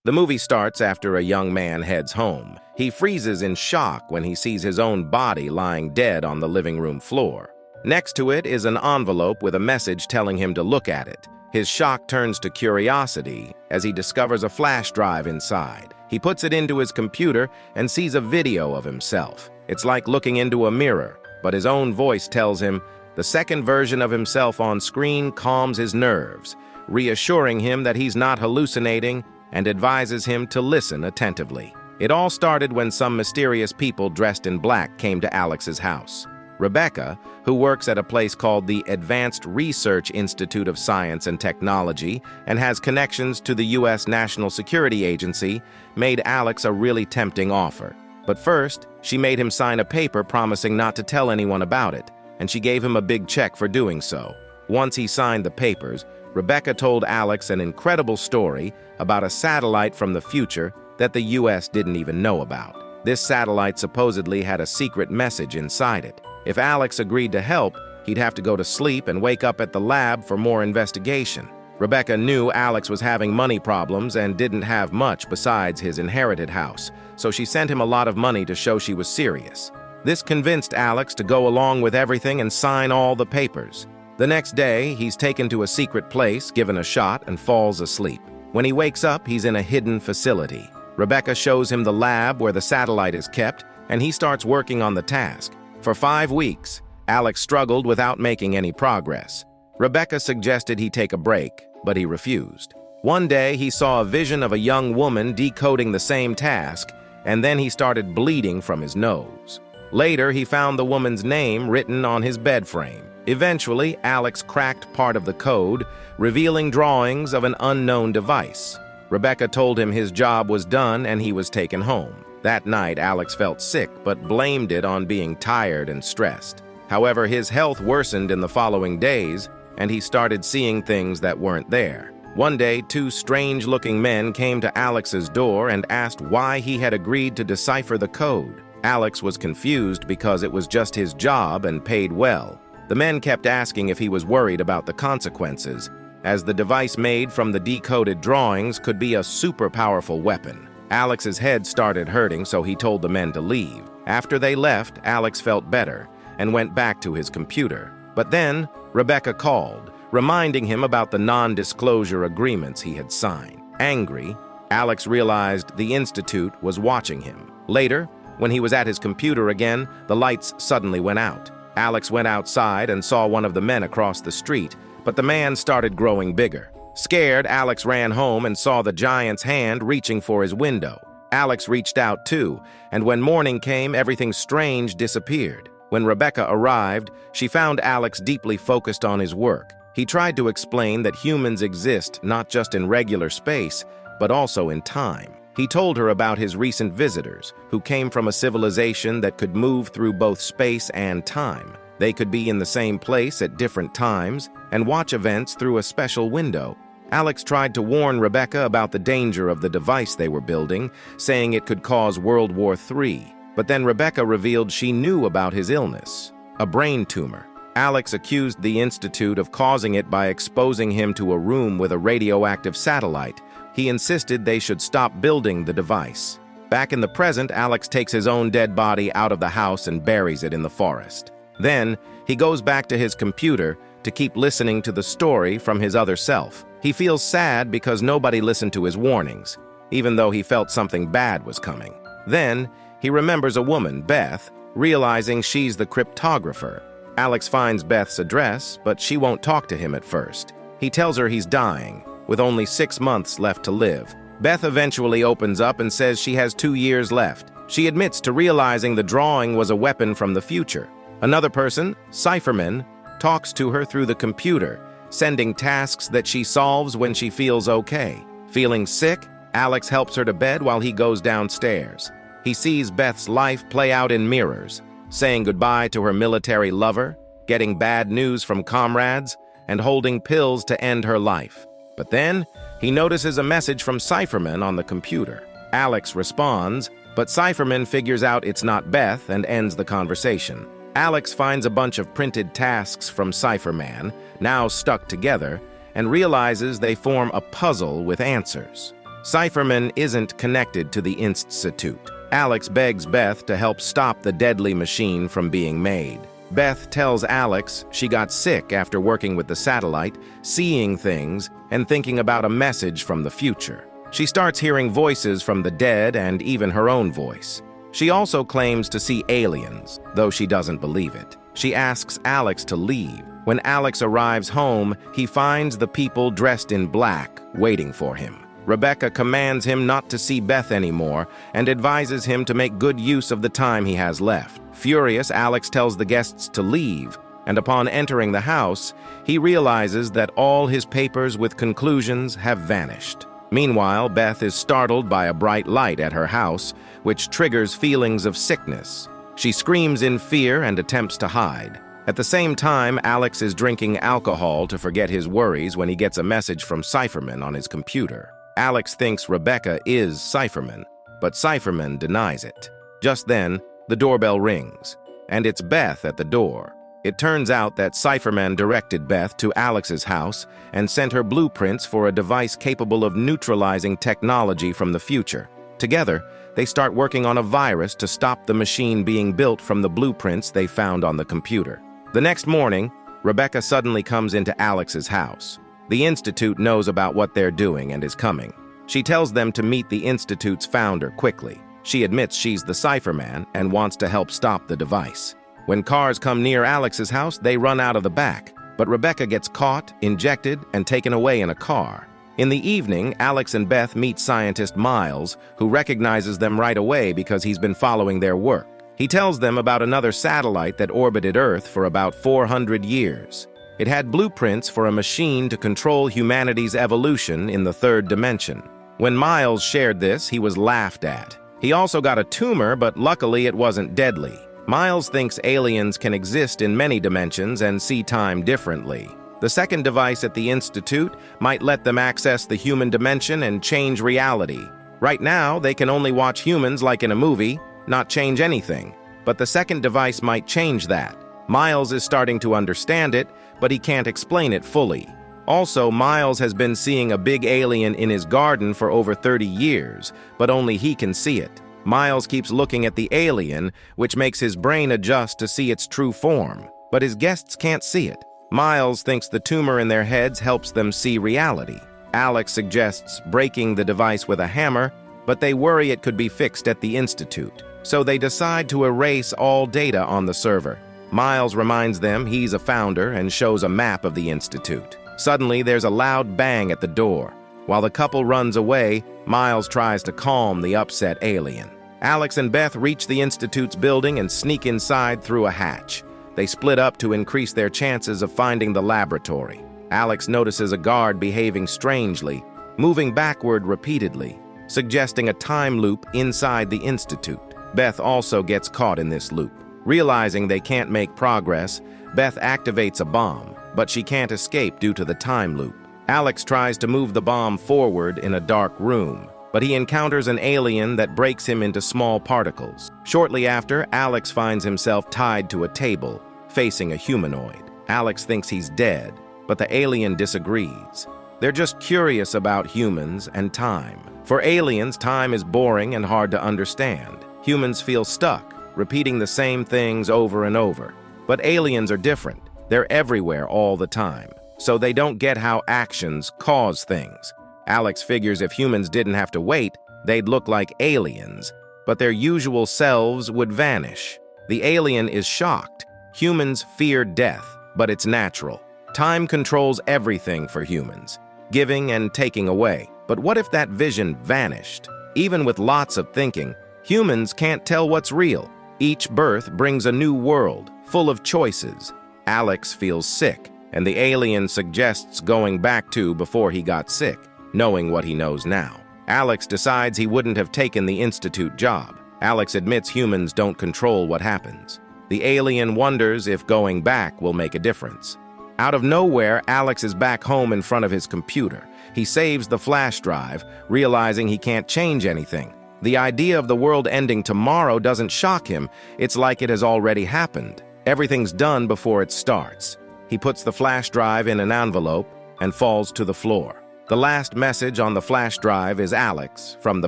The movie starts after a young man heads home. He freezes in shock when he sees his own body lying dead on the living room floor. Next to it is an envelope with a message telling him to look at it. His shock turns to curiosity as he discovers a flash drive inside. He puts it into his computer and sees a video of himself. It's like looking into a mirror, but his own voice tells him the second version of himself on screen calms his nerves, reassuring him that he's not hallucinating and advises him to listen attentively. It all started when some mysterious people dressed in black came to Alex's house. Rebecca, who works at a place called the Advanced Research Institute of Science and Technology and has connections to the U.S. National Security Agency, made Alex a really tempting offer. But first, she made him sign a paper promising not to tell anyone about it, and she gave him a big check for doing so. Once he signed the papers, Rebecca told Alex an incredible story about a satellite from the future that the U.S. didn't even know about. This satellite supposedly had a secret message inside it. If Alex agreed to help, he'd have to go to sleep and wake up at the lab for more investigation. Rebecca knew Alex was having money problems and didn't have much besides his inherited house, so she sent him a lot of money to show she was serious. This convinced Alex to go along with everything and sign all the papers. The next day, he's taken to a secret place, given a shot, and falls asleep. When he wakes up, he's in a hidden facility. Rebecca shows him the lab where the satellite is kept, and he starts working on the task. For 5 weeks, Alex struggled without making any progress. Rebecca suggested he take a break, but he refused. One day, he saw a vision of a young woman decoding the same task, and then he started bleeding from his nose. Later, he found the woman's name written on his bed frame. Eventually, Alex cracked part of the code, revealing drawings of an unknown device. Rebecca told him his job was done and he was taken home. That night, Alex felt sick but blamed it on being tired and stressed. However, his health worsened in the following days, and he started seeing things that weren't there. One day, 2 strange-looking men came to Alex's door and asked why he had agreed to decipher the code. Alex was confused because it was just his job and paid well. The men kept asking if he was worried about the consequences, as the device made from the decoded drawings could be a super powerful weapon. Alex's head started hurting, so he told the men to leave. After they left, Alex felt better and went back to his computer. But then, Rebecca called, reminding him about the non-disclosure agreements he had signed. Angry, Alex realized the Institute was watching him. Later, when he was at his computer again, the lights suddenly went out. Alex went outside and saw one of the men across the street, but the man started growing bigger. Scared, Alex ran home and saw the giant's hand reaching for his window. Alex reached out too, and when morning came, everything strange disappeared. When Rebecca arrived, she found Alex deeply focused on his work. He tried to explain that humans exist not just in regular space, but also in time. He told her about his recent visitors, who came from a civilization that could move through both space and time. They could be in the same place at different times and watch events through a special window. Alex tried to warn Rebecca about the danger of the device they were building, saying it could cause World War III. But then Rebecca revealed she knew about his illness, a brain tumor. Alex accused the Institute of causing it by exposing him to a room with a radioactive satellite. He insisted they should stop building the device. Back in the present, Alex takes his own dead body out of the house and buries it in the forest. Then, he goes back to his computer to keep listening to the story from his other self. He feels sad because nobody listened to his warnings, even though he felt something bad was coming. Then, he remembers a woman, Beth, realizing she's the cryptographer. Alex finds Beth's address, but she won't talk to him at first. He tells her he's dying, with only 6 months left to live. Beth eventually opens up and says she has 2 years left. She admits to realizing the drawing was a weapon from the future. Another person, Cypherman, talks to her through the computer, sending tasks that she solves when she feels okay. Feeling sick, Alex helps her to bed while he goes downstairs. He sees Beth's life play out in mirrors, saying goodbye to her military lover, getting bad news from comrades, and holding pills to end her life. But then, he notices a message from Cypherman on the computer. Alex responds, but Cypherman figures out it's not Beth and ends the conversation. Alex finds a bunch of printed tasks from Cypherman, now stuck together, and realizes they form a puzzle with answers. Cypherman isn't connected to the Institute. Alex begs Beth to help stop the deadly machine from being made. Beth tells Alex she got sick after working with the satellite, seeing things, and thinking about a message from the future. She starts hearing voices from the dead and even her own voice. She also claims to see aliens, though she doesn't believe it. She asks Alex to leave. When Alex arrives home, he finds the people dressed in black waiting for him. Rebecca commands him not to see Beth anymore and advises him to make good use of the time he has left. Furious, Alex tells the guests to leave, and upon entering the house, he realizes that all his papers with conclusions have vanished. Meanwhile, Beth is startled by a bright light at her house, which triggers feelings of sickness. She screams in fear and attempts to hide. At the same time, Alex is drinking alcohol to forget his worries when he gets a message from Cypherman on his computer. Alex thinks Rebecca is Cypherman, but Cypherman denies it. Just then, the doorbell rings, and it's Beth at the door. It turns out that Cypherman directed Beth to Alex's house and sent her blueprints for a device capable of neutralizing technology from the future. Together, they start working on a virus to stop the machine being built from the blueprints they found on the computer. The next morning, Rebecca suddenly comes into Alex's house. The Institute knows about what they're doing and is coming. She tells them to meet the Institute's founder quickly. She admits she's the Cypherman and wants to help stop the device. When cars come near Alex's house, they run out of the back, but Rebecca gets caught, injected, and taken away in a car. In the evening, Alex and Beth meet scientist Miles, who recognizes them right away because he's been following their work. He tells them about another satellite that orbited Earth for about 400 years. It had blueprints for a machine to control humanity's evolution in the third dimension. When Miles shared this, he was laughed at. He also got a tumor, but luckily it wasn't deadly. Miles thinks aliens can exist in many dimensions and see time differently. The second device at the Institute might let them access the human dimension and change reality. Right now, they can only watch humans like in a movie, not change anything. But the second device might change that. Miles is starting to understand it, but he can't explain it fully. Also, Miles has been seeing a big alien in his garden for over 30 years, but only he can see it. Miles keeps looking at the alien, which makes his brain adjust to see its true form, but his guests can't see it. Miles thinks the tumor in their heads helps them see reality. Alex suggests breaking the device with a hammer, but they worry it could be fixed at the Institute, so they decide to erase all data on the server. Miles reminds them he's a founder and shows a map of the Institute. Suddenly, there's a loud bang at the door. While the couple runs away, Miles tries to calm the upset alien. Alex and Beth reach the Institute's building and sneak inside through a hatch. They split up to increase their chances of finding the laboratory. Alex notices a guard behaving strangely, moving backward repeatedly, suggesting a time loop inside the Institute. Beth also gets caught in this loop. Realizing they can't make progress, Beth activates a bomb, but she can't escape due to the time loop. Alex tries to move the bomb forward in a dark room, but he encounters an alien that breaks him into small particles. Shortly after, Alex finds himself tied to a table, facing a humanoid. Alex thinks he's dead, but the alien disagrees. They're just curious about humans and time. For aliens, time is boring and hard to understand. Humans feel stuck, repeating the same things over and over. But aliens are different. They're everywhere all the time, so they don't get how actions cause things. Alex figures if humans didn't have to wait, they'd look like aliens, but their usual selves would vanish. The alien is shocked. Humans fear death, but it's natural. Time controls everything for humans, giving and taking away. But what if that vision vanished? Even with lots of thinking, humans can't tell what's real. Each birth brings a new world, full of choices. Alex feels sick, and the alien suggests going back to before he got sick, knowing what he knows now. Alex decides he wouldn't have taken the Institute job. Alex admits humans don't control what happens. The alien wonders if going back will make a difference. Out of nowhere, Alex is back home in front of his computer. He saves the flash drive, realizing he can't change anything. The idea of the world ending tomorrow doesn't shock him. It's like it has already happened. Everything's done before it starts. He puts the flash drive in an envelope and falls to the floor. The last message on the flash drive is Alex, from the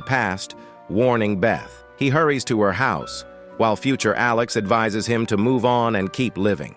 past, warning Beth. He hurries to her house, while future Alex advises him to move on and keep living.